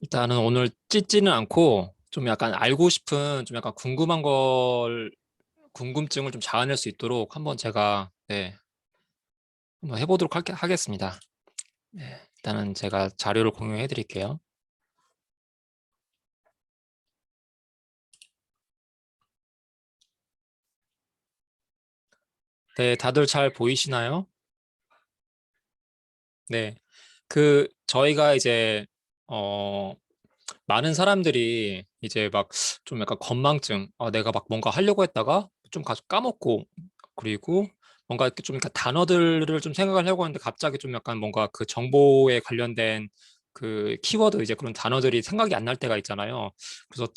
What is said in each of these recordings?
일단은 오늘 찢지는 않고 좀 약간 알고 싶은 좀 약간 궁금증을 좀 자아낼 수 있도록 한번 제가 한번 해보도록 하겠습니다. 네, 일단은 제가 자료를 공유해 드릴게요. 네, 다들 잘 보이시나요? 네, 저희가 이제 어 많은 사람들이 이제 막 좀 약간 건망증, 내가 막 뭔가 하려고 했다가 좀 까먹고, 그리고 뭔가 이렇게 좀 약간 단어들을 좀 생각을 하려고 하는데 갑자기 좀 약간 뭔가 그 정보에 관련된 그 키워드 이제 그런 단어들이 생각이 안 날 때가 있잖아요. 그래서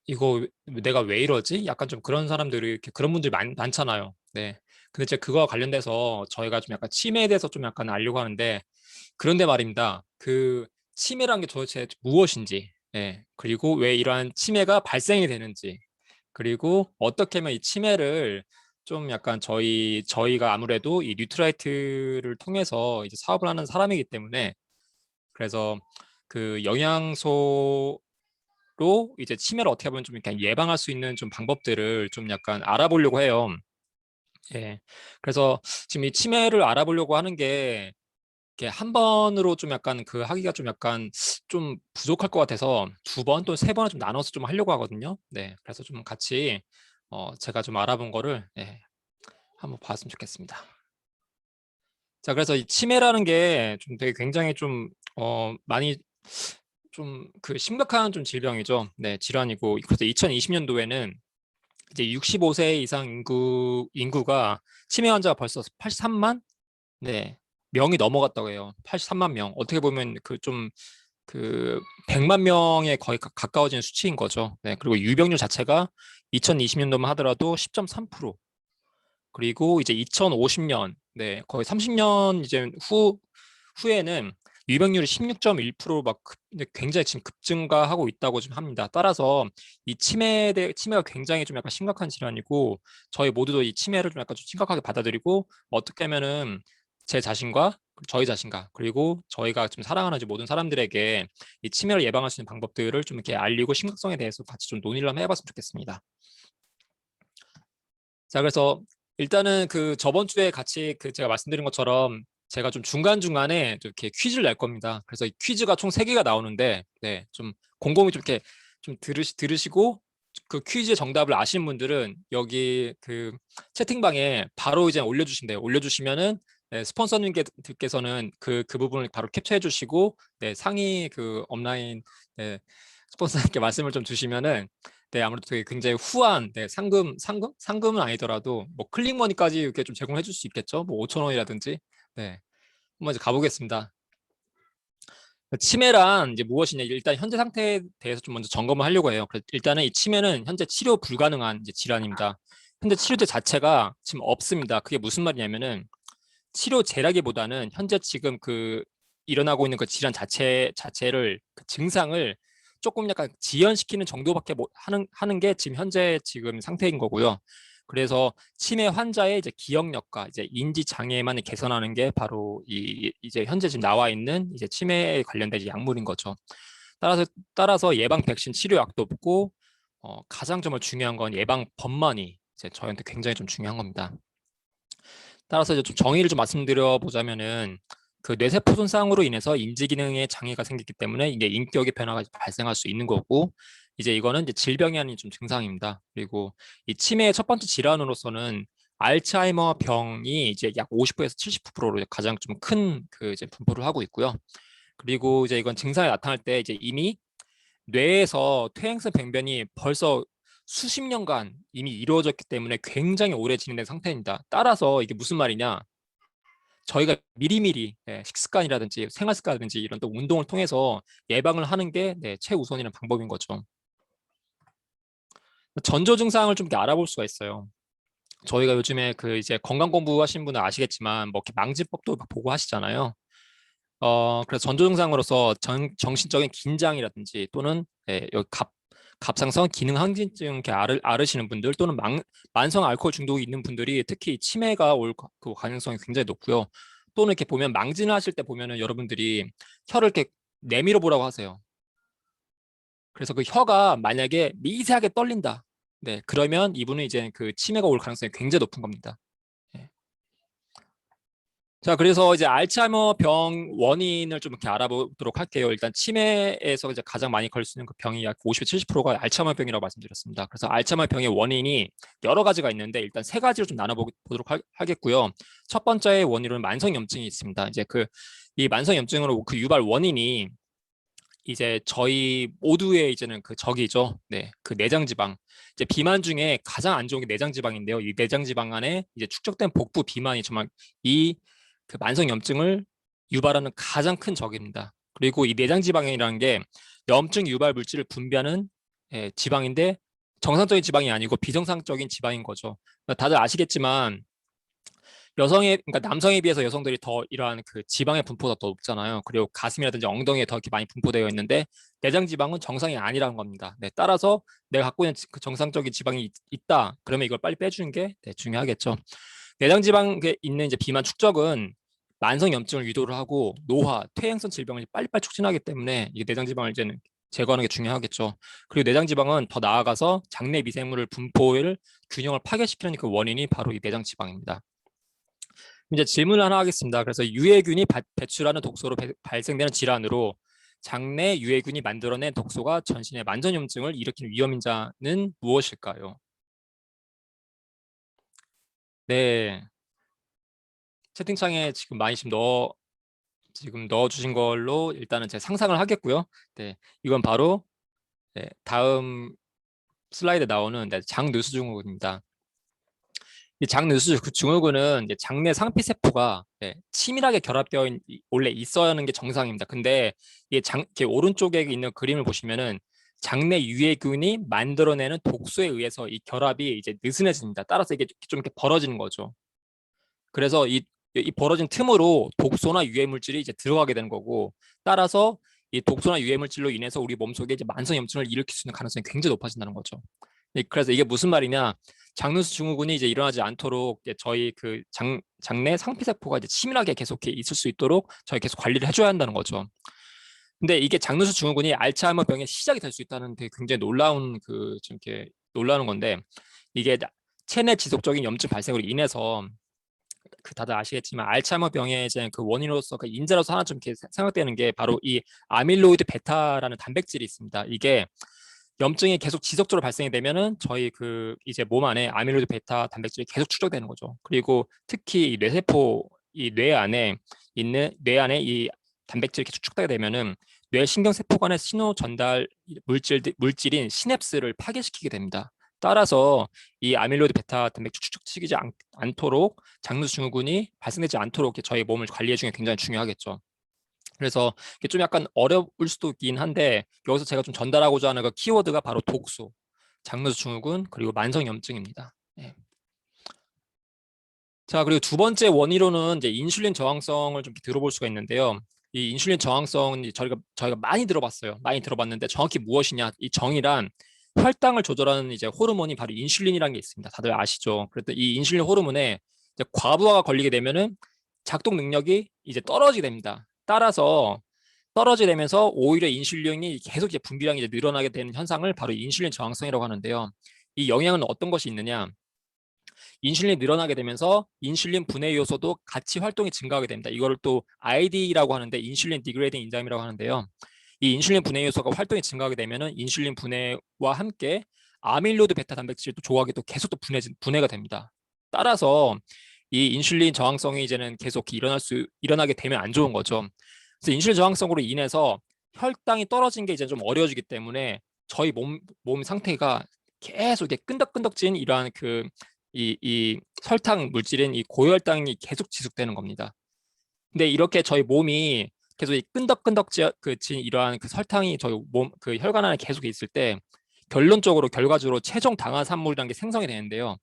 이거 내가 왜 이러지? 약간 좀 그런 사람들이 이렇게 그런 분들이 많잖아요. 네. 근데 이제 그거와 관련돼서 저희가 좀 약간 치매에 대해서 좀 약간 알려고 하는데, 그런데 말입니다. 그 치매란 게 도대체 무엇인지, 그리고 왜 이러한 치매가 발생이 되는지, 그리고 어떻게 하면 이 치매를 좀 약간 저희가 아무래도 이 뉴트라이트를 통해서 이제 사업을 하는 사람이기 때문에, 그래서 그 영양소로 이제 치매를 어떻게 보면 좀 이렇게 예방할 수 있는 좀 방법들을 좀 약간 알아보려고 해요. 예. 그래서 지금 이 치매를 알아보려고 하는 게 이렇게 한 번으로 좀 약간 그 하기가 좀 약간 좀 부족할 것 같아서 두 번 또 세 번을 좀 나눠서 좀 하려고 하거든요. 네, 그래서 좀 같이 제가 좀 알아본 거를 한번 봤으면 좋겠습니다. 자, 그래서 이 치매라는 게 좀 되게 굉장히 좀 많이 좀 그 심각한 좀 질병이죠. 네, 질환이고, 그래서 2020년도에는 이제 65세 이상 인구가 치매 환자가 벌써 83만 명이 넘어갔다고 해요. 83만 명. 어떻게 보면 그 100만 명에 거의 가까워지는 수치인 거죠. 네, 그리고 유병률 자체가 2020년도만 하더라도 10.3%. 그리고 이제 2050년, 거의 30년 이제 후에는 유병률이 16.1%막 굉장히 지금 급증가하고 있다고 좀 합니다. 따라서 이 치매가 굉장히 좀 약간 심각한 질환이고, 저희 모두도 이 치매를 좀 약간 좀 심각하게 받아들이고, 어떻게 하면은 제 자신과 저희 자신과 그리고 저희가 좀 사랑하는 이제 모든 사람들에게 이 치매를 예방할 수 있는 방법들을 좀 이렇게 알리고 심각성에 대해서 같이 좀 논의를 한번 해봤으면 좋겠습니다. 자, 그래서 일단은 그 저번 주에 같이 그 제가 말씀드린 것처럼 제가 좀 중간중간에 좀 이렇게 퀴즈를 낼 겁니다. 그래서 이 퀴즈가 총 3개가 나오는데, 좀 곰곰이 좀 이렇게 좀 들으시고 그 퀴즈의 정답을 아시는 분들은 여기 그 채팅방에 바로 이제 올려주신대요. 올려주시면은 스폰서님께서는 그 부분을 바로 캡처해 주시고, 상위 그 업라인 스폰서님께 말씀을 좀 주시면은, 아무래도 되게 굉장히 후한, 상금은 아니더라도 뭐 클릭머니까지 이렇게 좀 제공해 줄 수 있겠죠. 뭐 5천 원이라든지. 네, 한번 이제 가보겠습니다. 치매란 이제 무엇이냐? 일단 현재 상태에 대해서 좀 먼저 점검을 하려고 해요. 그래서 일단은 이 치매는 현재 치료 불가능한 이제 질환입니다. 현재 치료제 자체가 지금 없습니다. 그게 무슨 말이냐면은 치료제라기보다는 현재 지금 그 일어나고 있는 그 질환 자체를 그 증상을 조금 약간 지연시키는 정도밖에 못 하는 게 지금 상태인 거고요. 그래서 치매 환자의 이제 기억력과 이제 인지 장애만을 개선하는 게 바로 이제 현재 지금 나와 있는 이제 치매에 관련된 이제 약물인 거죠. 따라서 예방 백신 치료약도 없고, 가장 정말 중요한 건 예방 법만이 이제 저희한테 굉장히 좀 중요한 겁니다. 따라서 이제 좀 정의를 좀 말씀드려 보자면은, 그 뇌세포 손상으로 인해서 인지 기능에 장애가 생기기 때문에 이게 인격의 변화가 발생할 수 있는 거고, 이제 이거는 이제 질병이 아닌 좀 증상입니다. 그리고 이 치매의 첫 번째 질환으로서는 알츠하이머 병이 이제 약 50%에서 70%로 가장 좀 큰 그 이제 분포를 하고 있고요. 그리고 이제 이건 증상이 나타날 때 이제 이미 뇌에서 퇴행성 병변이 벌써 수십 년간 이미 이루어졌기 때문에 굉장히 오래 진행된 상태입니다. 따라서 이게 무슨 말이냐? 저희가 미리미리 식습관이라든지 생활습관이라든지 이런 또 운동을 통해서 예방을 하는 게 최우선이라는 방법인 거죠. 전조 증상을 좀 이렇게 알아볼 수가 있어요. 저희가 요즘에 그 이제 건강 공부하신 분은 아시겠지만 뭐 이렇게 망진법도 막 보고 하시잖아요. 그래서 전조 증상으로서 정신적인 긴장이라든지 또는 여기 갑상선 기능 항진증 이렇게 앓으시는 분들 또는 만성 알코올 중독이 있는 분들이 특히 치매가 올 그 가능성이 굉장히 높고요. 또는 이렇게 보면 망진을 하실 때 보면은 여러분들이 혀를 이렇게 내밀어 보라고 하세요. 그래서 그 혀가 만약에 미세하게 떨린다. 네, 그러면 이분은 이제 그 치매가 올 가능성이 굉장히 높은 겁니다. 네. 자, 그래서 이제 알츠하이머 병 원인을 좀 이렇게 알아보도록 할게요. 일단 치매에서 이제 가장 많이 걸릴 수 있는 그 병이 약 50, 70%가 알츠하이머 병이라고 말씀드렸습니다. 그래서 알츠하이머 병의 원인이 여러 가지가 있는데 일단 세 가지로 좀 나눠보도록 하겠고요. 첫 번째 원인은 만성염증이 있습니다. 이제 이 만성염증으로 그 유발 원인이 이제 저희 모두의 이제는 그 적이죠. 네, 그 내장 지방. 이제 비만 중에 가장 안 좋은 게 내장 지방인데요. 이 내장 지방 안에 이제 축적된 복부 비만이 정말 이 그 만성 염증을 유발하는 가장 큰 적입니다. 그리고 이 내장 지방이라는 게 염증 유발 물질을 분비하는 지방인데 정상적인 지방이 아니고 비정상적인 지방인 거죠. 다들 아시겠지만 그러니까 남성에 비해서 여성들이 더 이러한 그 지방의 분포가 더 높잖아요. 그리고 가슴이라든지 엉덩이에 더 이렇게 많이 분포되어 있는데 내장 지방은 정상이 아니라는 겁니다. 네, 따라서 내가 갖고 있는 그 정상적인 지방이 있다. 그러면 이걸 빨리 빼주는 게 중요하겠죠. 내장 지방에 있는 이제 비만 축적은 만성 염증을 유도를 하고 노화, 퇴행성 질병을 빨리빨리 촉진하기 때문에 이게 내장 지방을 이제는 제거하는 게 중요하겠죠. 그리고 내장 지방은 더 나아가서 장내 미생물을 분포를 균형을 파괴시키는 그 원인이 바로 이 내장 지방입니다. 이제 질문을 하나 하겠습니다. 그래서 유해균이 배출하는 독소로 발생되는 질환으로 장내 유해균이 만들어낸 독소가 전신의 만성염증을 일으키는 위험인자는 무엇일까요? 네, 채팅창에 지금 많이 지금 넣어주신 걸로 일단은 제 상상을 하겠고요. 네, 이건 바로 다음 슬라이드에 나오는 장누수 증후군입니다. 이 장누수 증후군은 이제 장내 상피 세포가 치밀하게 결합되어 원래 있어야 하는 게 정상입니다. 근데 이게 오른쪽에 있는 그림을 보시면은 장내 유해균이 만들어내는 독소에 의해서 이 결합이 이제 느슨해집니다. 따라서 이게 좀 이렇게 벌어지는 거죠. 그래서 이 벌어진 틈으로 독소나 유해 물질이 이제 들어가게 되는 거고, 따라서 이 독소나 유해 물질로 인해서 우리 몸속에 이제 만성 염증을 일으킬 수 있는 가능성이 굉장히 높아진다는 거죠. 그래서 이게 무슨 말이냐? 장누수 증후군이 이제 일어나지 않도록 저희 그 장내 상피세포가 이제 치밀하게 계속 있을 수 있도록 저희 계속 관리를 해줘야 한다는 거죠. 근데 이게 장누수 증후군이 알츠하이머 병의 시작이 될 수 있다는 되게 굉장히 놀라운 좀 이렇게 놀라는 건데, 이게 체내 지속적인 염증 발생으로 인해서 다들 아시겠지만 알츠하이머 병의 이제 그 원인으로서 그 인자로서 하나 좀 이렇게 생각되는 게 바로 이 아밀로이드 베타라는 단백질이 있습니다. 이게 염증이 계속 지속적으로 발생이 되면은 저희 이제 몸 안에 아밀로이드 베타 단백질이 계속 축적되는 거죠. 그리고 특히 이 뇌세포, 이 뇌 안에 이 단백질이 계속 축적되게 되면은 뇌 신경세포 간의 신호 전달 물질인 시냅스를 파괴시키게 됩니다. 따라서 이 아밀로이드 베타 단백질 축적시키지 않도록 장누수 증후군이 발생되지 않도록 저희 몸을 관리해 주는 게 굉장히 중요하겠죠. 그래서 이게 좀 약간 어려울 수도 있긴 한데 여기서 제가 좀 전달하고자 하는 그 키워드가 바로 독소, 장누수 증후군 그리고 만성염증입니다. 네. 자, 그리고 두 번째 원인으로는 이제 인슐린 저항성을 좀 들어볼 수가 있는데요. 이 인슐린 저항성은 저희가 많이 들어봤어요. 많이 들어봤는데 정확히 무엇이냐? 이 정의란 혈당을 조절하는 이제 호르몬이 바로 인슐린이라는 게 있습니다. 다들 아시죠? 그래서 이 인슐린 호르몬에 이제 과부하가 걸리게 되면은 작동 능력이 이제 떨어지게 됩니다. 따라서 떨어지게 되면서 오히려 인슐린이 계속 이제 분비량이 이제 늘어나게 되는 현상을 바로 인슐린 저항성이라고 하는데요. 이 영향은 어떤 것이 있느냐? 인슐린이 늘어나게 되면서 인슐린 분해 요소도 같이 활동이 증가하게 됩니다. 이거를 또 ID라고 하는데 인슐린 디그레이딩 인자임이라고 하는데요. 이 인슐린 분해 요소가 활동이 증가하게 되면은 인슐린 분해와 함께 아밀로이드 베타 단백질도 조각이 또 계속 또 분해가 됩니다. 따라서 이 인슐린 저항성이 이제는 계속 일어나게 되면 안 좋은 거죠. 그래서 인슐린 저항성으로 인해서 혈당이 떨어진 게 이제 좀 어려워지기 때문에 저희 몸 상태가 계속 이렇게 끈덕끈덕진 이러한 이 설탕 물질인 이 고혈당이 계속 지속되는 겁니다. 근데 이렇게 저희 몸이 계속 이 끈덕끈덕진 이러한 설탕이 저희 몸 혈관 안에 계속 있을 때 결과적으로 최종 당화산물이라는 게 생성이 되는데요.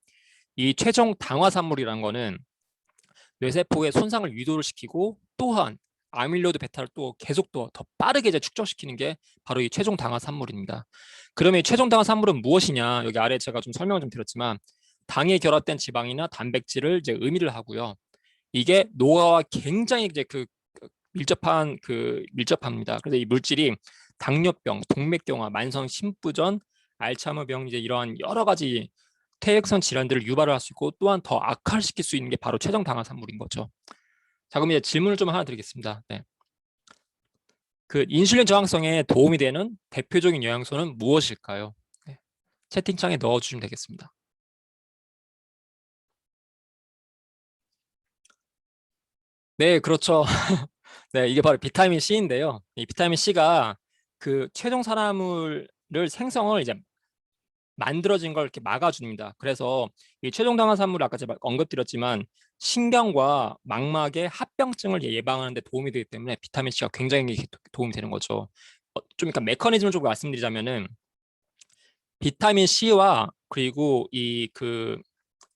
이 최종 당화산물이라는 거는 뇌세포의 손상을 유도를 시키고 또한 아밀로이드 베타를 또 계속 더 빠르게 이제 축적시키는 게 바로 이 최종 당화산물입니다. 그러면 이 최종 당화산물은 무엇이냐? 여기 아래 제가 좀 설명을 좀 드렸지만 당에 결합된 지방이나 단백질을 이제 의미를 하고요. 이게 노화와 굉장히 이제 밀접합니다. 그래서 이 물질이 당뇨병, 동맥경화, 만성 심부전, 알츠하이머병 이제 이러한 여러 가지 퇴행성 질환들을 유발을 할 수 있고 또한 더 악화시킬 수 있는 게 바로 췌장 당화산물인 거죠. 자, 그럼 이제 질문을 좀 하나 드리겠습니다. 네. 그 인슐린 저항성에 도움이 되는 대표적인 영양소는 무엇일까요? 네. 채팅창에 넣어주시면 되겠습니다. 네, 그렇죠. 네, 이게 바로 비타민 C인데요. 이 비타민 C가 그 췌장산화물을 생성을 이제 만들어진 걸 이렇게 막아줍니다. 그래서 이 췌장당화산물 아까 제가 언급드렸지만 신경과 망막의 합병증을 예방하는 데 도움이 되기 때문에 비타민 C가 굉장히 도움이 되는 거죠. 좀 약간 메커니즘을 좀 말씀드리자면은 비타민 C와 그리고 이 그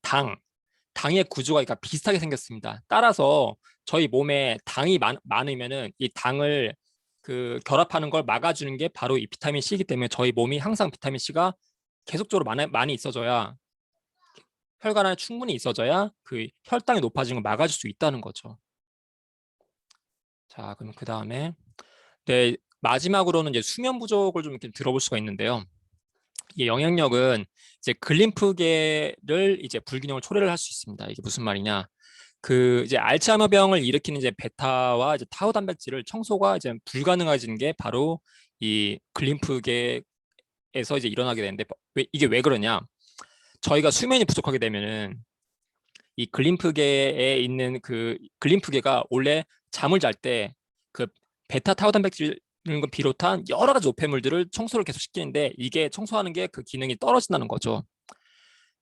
당의 구조가 그러니까 비슷하게 생겼습니다. 따라서 저희 몸에 당이 많으면은 이 당을 그 결합하는 걸 막아주는 게 바로 이 비타민 C이기 때문에 저희 몸이 항상 비타민 C가 계속적으로 많이 있어져야 혈관 안에 충분히 있어져야 그 혈당이 높아지는 걸 막아줄 수 있다는 거죠. 자, 그럼 그 다음에 네, 마지막으로는 이제 수면 부족을 좀 이렇게 들어볼 수가 있는데요. 이게 영향력은 이제 글림프계를 이제 불균형을 초래를 할 수 있습니다. 이게 무슨 말이냐? 그 이제 알츠하이머병을 일으키는 이제 베타와 이제 타우 단백질을 청소가 이제 불가능해지는 게 바로 이 글림프계에서 이제 일어나게 되는데 이게 왜 그러냐? 저희가 수면이 부족하게 되면은 이 글림프계에 있는 그 글림프계가 원래 잠을 잘 때 그 베타 타우 단백질을 비롯한 여러 가지 노폐물들을 청소를 계속 시키는데 이게 청소하는 게 그 기능이 떨어진다는 거죠.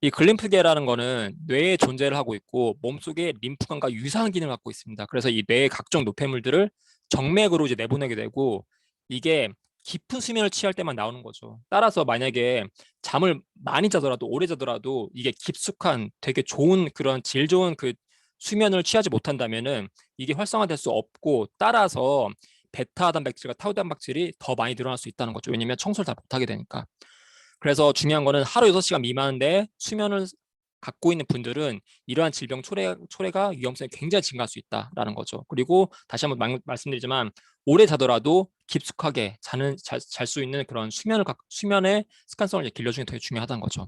이 글림프계라는 거는 뇌에 존재를 하고 있고 몸속에 림프관과 유사한 기능을 갖고 있습니다. 그래서 이 뇌의 각종 노폐물들을 정맥으로 이제 내보내게 되고 이게 깊은 수면을 취할 때만 나오는 거죠. 따라서 만약에 잠을 많이 자더라도 오래 자더라도 이게 깊숙한 되게 좋은 그런 질 좋은 그 수면을 취하지 못한다면은 이게 활성화될 수 없고 따라서 베타 단백질과 타우 단백질이 더 많이 늘어날 수 있다는 거죠. 왜냐면 청소를 다 못하게 되니까. 그래서 중요한 거는 하루 6시간 미만인데 수면을 갖고 있는 분들은 이러한 질병 초래가 위험성이 굉장히 증가할 수 있다라는 거죠. 그리고 다시 한번 말씀드리지만 오래 자더라도 깊숙하게 잘 수 있는 그런 수면의 습관성을 길러주는 게 되게 중요하다는 거죠.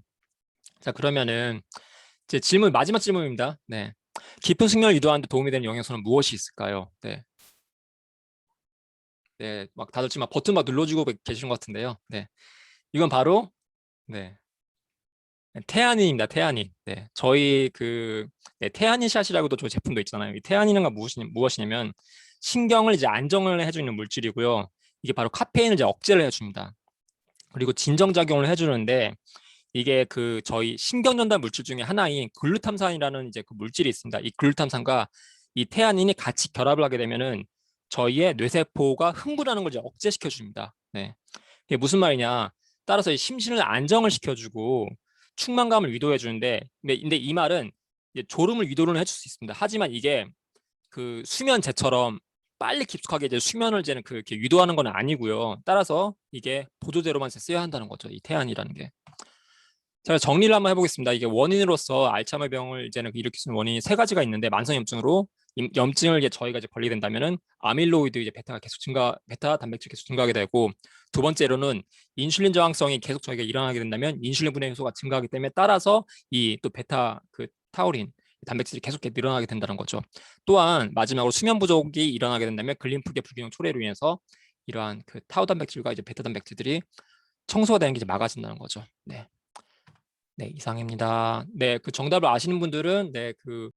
자, 그러면은 제 마지막 질문입니다. 네. 깊은 숙면을 유도하는 데 도움이 되는 영양소는 무엇이 있을까요? 네. 네, 막 다들 지금 버튼 막 눌러주고 계시는 것 같은데요. 네. 이건 바로 네. 태아닌입니다. 태아닌. 네, 저희 그 네, 태아닌 샷이라고도 저희 제품도 있잖아요. 이 태아닌은 무엇이냐면 신경을 이제 안정을 해주는 물질이고요. 이게 바로 카페인을 이제 억제를 해줍니다. 그리고 진정 작용을 해주는데 이게 그 저희 신경 전달 물질 중에 하나인 글루탐산이라는 이제 그 물질이 있습니다. 이 글루탐산과 이 태아닌이 같이 결합을 하게 되면은 저희의 뇌세포가 흥분하는 걸 이제 억제시켜 줍니다. 네, 이게 무슨 말이냐? 따라서 이 심신을 안정을 시켜주고 충만감을 유도해 주는데, 근데 이 말은 이제 졸음을 유도를 해줄 수 있습니다. 하지만 이게 그 수면제처럼 빨리 깊숙하게 이제 수면을 이제는 그렇게 유도하는 건 아니고요. 따라서 이게 보조제로만 쓰여야 한다는 거죠. 이 태안이라는 게. 제가 정리를 한번 해보겠습니다. 이게 원인으로서 알츠하이머병을 이제는 일으킬 수 있는 원인이 세 가지가 있는데 만성염증으로 염증을 이제 저희가 이제 걸리게 된다면은 아밀로이드 이제 베타 단백질 계속 증가하게 되고 두 번째로는 인슐린 저항성이 계속 저희가 일어나게 된다면 인슐린 분해 효소가 증가하기 때문에 따라서 이 또 베타 그 타우린 단백질이 계속 늘어나게 된다는 거죠. 또한 마지막으로 수면 부족이 일어나게 된다면 글림프계 불균형 초래로 인해서 이러한 그 타우 단백질과 이제 베타 단백질들이 청소가 되는 게 이제 막아진다는 거죠. 네. 네, 이상입니다. 네, 그 정답을 아시는 분들은 네, 그